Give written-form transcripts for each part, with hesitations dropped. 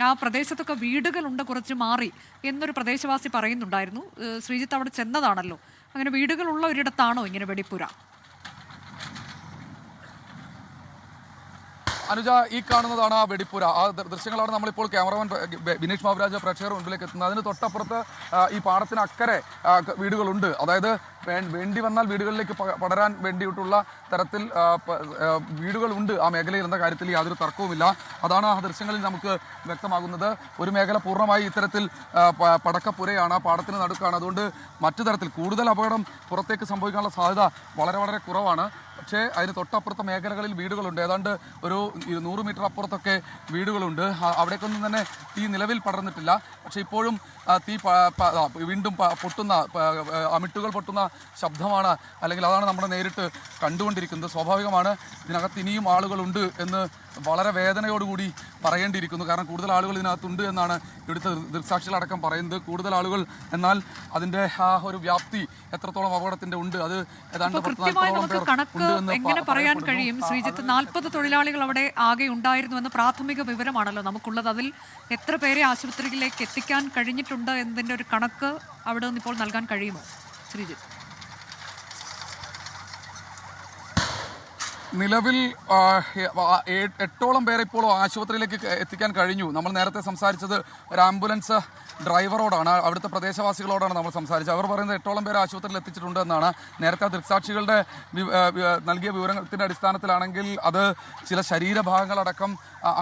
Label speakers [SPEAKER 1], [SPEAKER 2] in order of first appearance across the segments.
[SPEAKER 1] ആ പ്രദേശത്തൊക്കെ വീടുകളുണ്ട് കുറച്ച് മാറി എന്നൊരു പ്രദേശവാസി പറയുന്നുണ്ടായിരുന്നു. ശ്രീജിത്ത് അവിടെ ചെന്നതാണല്ലോ. അങ്ങനെ വീടുകളുള്ള ഒരിടത്താണോ ഇങ്ങനെ വെടിപ്പുര?
[SPEAKER 2] അനുജ, ഈ കാണുന്നതാണ് ആ വെടിപ്പുര. ആ ദൃശ്യങ്ങളാണ് നമ്മളിപ്പോൾ ക്യാമറമാൻ ബിനീഷ് ബാബുരാജ് പ്രേക്ഷകർ മുൻപിലേക്ക് എത്തുന്നത്. അതിന് തൊട്ടപ്പുറത്ത് ഈ പാടത്തിന് അക്കരെ വീടുകളുണ്ട്. അതായത് വേണ്ടി വന്നാൽ വീടുകളിലേക്ക് പടരാൻ വേണ്ടിയിട്ടുള്ള തരത്തിൽ വീടുകളുണ്ട് ആ മേഖലയിൽ എന്ന കാര്യത്തിൽ യാതൊരു തർക്കവുമില്ല. അതാണ് ആ ദൃശ്യങ്ങളിൽ നമുക്ക് വ്യക്തമാകുന്നത്. ഒരു മേഖല പൂർണ്ണമായി ഇത്തരത്തിൽ പടക്കപ്പുരയാണ്, പാടത്തിന് നടുക്കാണ്. അതുകൊണ്ട് മറ്റു തരത്തിൽ കൂടുതൽ അപകടം പുറത്തേക്ക് സംഭവിക്കാനുള്ള സാധ്യത വളരെ വളരെ കുറവാണ്. പക്ഷേ അതിന് തൊട്ടപ്പുറത്തെ മേഖലകളിൽ വീടുകളുണ്ട്. ഏതാണ്ട് ഒരു 100 മീറ്റർ അപ്പുറത്തൊക്കെ വീടുകളുണ്ട്. അവിടേക്കൊന്നും തന്നെ തീ നിലവിൽ പടർന്നിട്ടില്ല. പക്ഷേ ഇപ്പോഴും തീ വീണ്ടും പൊട്ടുന്ന അമിട്ടുകൾ പൊട്ടുന്ന ശബ്ദമാണ്, അല്ലെങ്കിൽ അതാണ് നമ്മൾ നേരിട്ട് കണ്ടുകൊണ്ടിരിക്കുന്നത്. സ്വാഭാവികമാണ്, ഇതിനകത്ത് ഇനിയും ആളുകളുണ്ട് എന്ന് വളരെ വേദനയോടുകൂടി പറയേണ്ടിയിരിക്കുന്നു. കാരണം കൂടുതൽ ആളുകൾ ഇതിനകത്തുണ്ട് എന്നാണ് ഇവിടുത്തെ ദൃക്സാക്ഷികളടക്കം പറയുന്നത്. കൂടുതൽ ആളുകൾ, എന്നാൽ അതിൻ്റെ ആ ഒരു വ്യാപ്തി എത്രത്തോളം അപകടത്തിൻ്റെ ഉണ്ട്, അത് ഏതാണ്ട്
[SPEAKER 1] എങ്ങനെ പറയാൻ കഴിയും ശ്രീജിത്ത്? 40 തൊഴിലാളികൾ അവിടെ ആകെ ഉണ്ടായിരുന്നു എന്ന പ്രാഥമിക വിവരമാണല്ലോ നമുക്കുള്ളത്. അതിൽ എത്ര പേരെ ആശുപത്രിയിലേക്ക് എത്തിക്കാൻ കഴിഞ്ഞിട്ടുണ്ട് എന്നതിൻ്റെ ഒരു കണക്ക് അവിടെ നിന്ന് ഇപ്പോൾ നൽകാൻ കഴിയുമോ ശ്രീജിത്ത്?
[SPEAKER 2] നിലവിൽ 8ഓളം പേരെ ഇപ്പോൾ ആശുപത്രിയിലേക്ക് എത്തിക്കാൻ കഴിഞ്ഞു. നമ്മൾ നേരത്തെ സംസാരിച്ചത് ഒരു ആംബുലൻസ് ഡ്രൈവറോടാണ്, അവിടുത്തെ പ്രദേശവാസികളോടാണ് നമ്മൾ സംസാരിച്ചത്. അവർ പറയുന്നത് 8ഓളം പേരെ ആശുപത്രിയിൽ എത്തിച്ചിട്ടുണ്ട് എന്നാണ്. നേരത്തെ ദൃക്സാക്ഷികളുടെ നൽകിയ വിവരത്തിൻ്റെ അടിസ്ഥാനത്തിലാണെങ്കിൽ അത് ചില ശരീരഭാഗങ്ങളടക്കം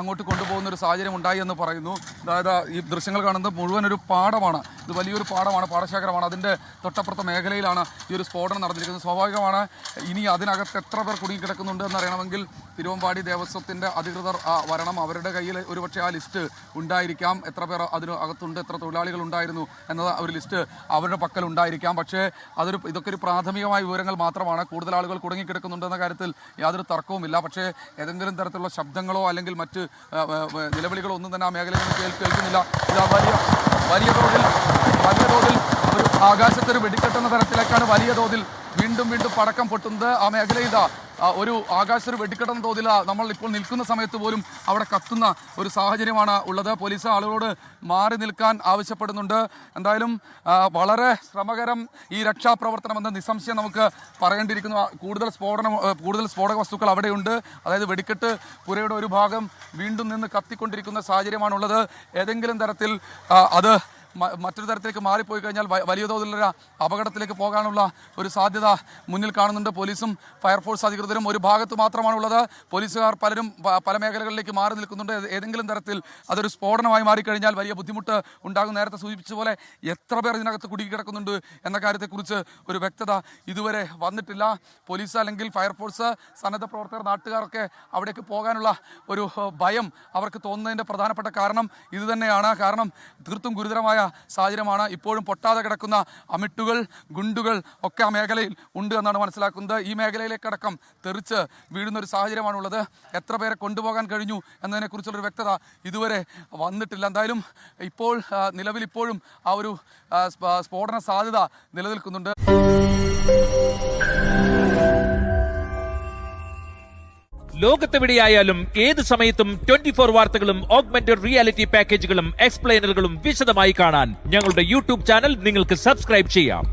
[SPEAKER 2] അങ്ങോട്ട് കൊണ്ടുപോകുന്ന ഒരു സാഹചര്യം ഉണ്ടായി എന്ന് പറയുന്നു. അതായത് ഈ ദൃശ്യങ്ങൾ കാണുന്നത് മുഴുവൻ ഒരു പാടമാണ്. ഇത് വലിയൊരു പാടമാണ്, പാടശേഖരമാണ്. അതിൻ്റെ തൊട്ടപ്പുറത്തെ മേഖലയിലാണ് ഈ ഒരു സ്ഫോടനം നടന്നിരിക്കുന്നത്. സ്വാഭാവികമാണ്, ഇനി അതിനകത്ത് എത്ര പേർ കുടുങ്ങിക്കിടക്കുന്നുണ്ട് എന്നറിയണമെങ്കിൽ തിരുവമ്പാടി ദേവസ്വത്തിൻ്റെ അധികൃതർ വരണം. അവരുടെ കയ്യിൽ ഒരുപക്ഷെ ആ ലിസ്റ്റ് ഉണ്ടായിരിക്കാം. എത്ര പേർ അതിന് അകത്തുണ്ട്, എത്ര തൊഴിലാളികൾ ഉണ്ടായിരുന്നു എന്നത് ഒരു ലിസ്റ്റ് അവരുടെ പക്കൽ ഉണ്ടായിരിക്കാം. പക്ഷേ ഇതൊക്കെ ഒരു പ്രാഥമികമായ വിവരങ്ങൾ മാത്രമാണ്. കൂടുതൽ ആളുകൾ കുടുങ്ങിക്കിടക്കുന്നുണ്ടെന്ന കാര്യത്തിൽ യാതൊരു തർക്കവുമില്ല. പക്ഷേ ഏതെങ്കിലും തരത്തിലുള്ള ശബ്ദങ്ങളോ അല്ലെങ്കിൽ മറ്റ് നിലവിളികളോ ഒന്നും തന്നെ ആ മേഖലയിൽ നിന്ന് കേൾക്കുന്നില്ല. ഇത് വലിയ തോതിൽ ഒരു ആകാശത്തൊരു വെടിക്കെട്ടുന്ന തരത്തിലേക്കാണ് വലിയ തോതിൽ വീണ്ടും പടക്കം പൊട്ടുന്നത്. ആ മേഖലയിൽ ഒരു ആകാശത്തൊരു വെടിക്കെട്ടുന്ന തോതിൽ നമ്മൾ ഇപ്പോൾ നിൽക്കുന്ന സമയത്ത് പോലും അവിടെ കത്തുന്ന ഒരു സാഹചര്യമാണ് ഉള്ളത്. പോലീസ് ആളുകളോട് മാറി നിൽക്കാൻ ആവശ്യപ്പെടുന്നുണ്ട്. എന്തായാലും വളരെ ശ്രമകരം ഈ രക്ഷാപ്രവർത്തനം എന്ന് നിസ്സംശയം നമുക്ക് പറയേണ്ടിയിരിക്കുന്നു. കൂടുതൽ സ്ഫോടക വസ്തുക്കൾ അവിടെയുണ്ട്. അതായത് വെടിക്കെട്ട് പുരയുടെ ഒരു ഭാഗം വീണ്ടും നിന്ന് കത്തിക്കൊണ്ടിരിക്കുന്ന സാഹചര്യമാണുള്ളത്. ഏതെങ്കിലും തരത്തിൽ അത് മറ്റൊരു തരത്തിലേക്ക് മാറിപ്പോയി കഴിഞ്ഞാൽ വലിയ തോതിലുള്ള അപകടത്തിലേക്ക് പോകാനുള്ള ഒരു സാധ്യത മുന്നിൽ കാണുന്നുണ്ട്. പോലീസും ഫയർഫോഴ്സ് അധികൃതരും ഒരു ഭാഗത്ത് മാത്രമാണുള്ളത്. പോലീസുകാർ പലരും പല മേഖലകളിലേക്ക് മാറി നിൽക്കുന്നുണ്ട്. ഏതെങ്കിലും തരത്തിൽ അതൊരു സ്ഫോടനമായി മാറിക്കഴിഞ്ഞാൽ വലിയ ബുദ്ധിമുട്ട് ഉണ്ടാകും. നേരത്തെ സൂചിപ്പിച്ച പോലെ എത്ര പേർ ഇതിനകത്ത് കുടുങ്ങിക്കിടക്കുന്നുണ്ട് എന്ന കാര്യത്തെക്കുറിച്ച് ഒരു വ്യക്തത ഇതുവരെ വന്നിട്ടില്ല. പോലീസ് അല്ലെങ്കിൽ ഫയർഫോഴ്സ്, സന്നദ്ധ പ്രവർത്തകർ, നാട്ടുകാരൊക്കെ അവിടേക്ക് പോകാനുള്ള ഒരു ഭയം അവർക്ക് തോന്നുന്നതിൻ്റെ പ്രധാനപ്പെട്ട കാരണം ഇതുതന്നെയാണ്. കാരണം തീർത്തും ഗുരുതരമായ സാഹചര്യമാണ്. ഇപ്പോഴും പൊട്ടാതെ കിടക്കുന്ന അമിട്ടുകൾ, ഗുണ്ടുകൾ ഒക്കെ ആ മേഖലയിൽ ഉണ്ട് എന്നാണ് മനസ്സിലാക്കുന്നത്. ഈ മേഖലയിലേക്കടക്കം തെറിച്ച് വീഴുന്ന ഒരു സാഹചര്യമാണുള്ളത്. എത്ര പേരെ കൊണ്ടുപോകാൻ കഴിഞ്ഞു എന്നതിനെക്കുറിച്ചുള്ളൊരു വ്യക്തത ഇതുവരെ വന്നിട്ടില്ല. എന്തായാലും നിലവിൽ ഇപ്പോഴും ആ ഒരു സ്ഫോടന സാധ്യത നിലനിൽക്കുന്നുണ്ട്.
[SPEAKER 3] ലോകത്തെവിടെയായാലും ഏത് സമയത്തും 24 വാർത്തകളും ഓഗ്മെന്റഡ് റിയാലിറ്റി പാക്കേജുകളും എക്സ്പ്ലെയിനറുകളും വിശദമായി കാണാൻ ഞങ്ങളുടെ യൂട്യൂബ് ചാനൽ നിങ്ങൾക്ക് സബ്സ്ക്രൈബ് ചെയ്യാം.